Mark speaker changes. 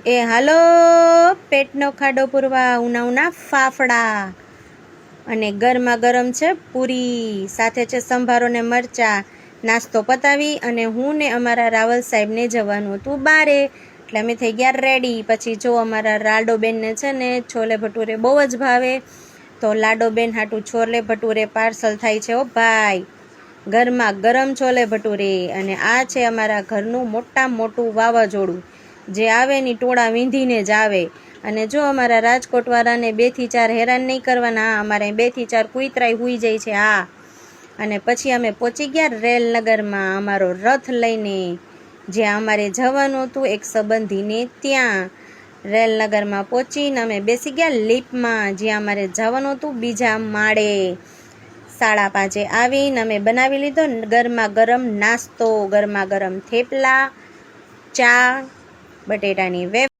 Speaker 1: એ હાલો પેટનો ખાડો પૂરવા ઉના ઉના ફાફડા અને ગરમા ગરમ છે પૂરી, સાથે છે સંભારો ને મરચા. નાસ્તો પતાવી અને હું ને અમારા રાવલ સાહેબને જવાનું હતું બારે, એટલે અમે થઈ ગયા રેડી. પછી જો અમારા લાડોબેનને છે ને છોલે ભટુરે બહુ જ ભાવે, તો લાડોબેન હાટું છોલે ભટુરે પાર્સલ થાય છે. ઓ ભાઈ, ગરમા ગરમ છોલે ભટુરે. અને આ છે અમારા ઘરનું મોટું વાવાઝોડું, જે આવે ની ટોળા વીંધીને જ આવે. અને જો અમારા રાજકોટવાળાને 2 થી 4 હેરાન નહીં કરવાના, અમારે 2 થી 4 કુતરાય હુઈ જાય છે. હા, અને પછી અમે પહોંચી ગયા રેલનગરમાં અમારો રથ લઈને, જ્યાં અમારે જવાનું હતું એક સંબંધીને ત્યાં. રેલનગરમાં પહોંચીને અમે બેસી ગયા લીપમાં, જ્યાં અમારે જવાનું હતું બીજા માળે. 5:30 આવીને અમે બનાવી લીધો ગરમા ગરમ નાસ્તો, ગરમા ગરમ થેપલા, ચા, બટેટાની વેફર.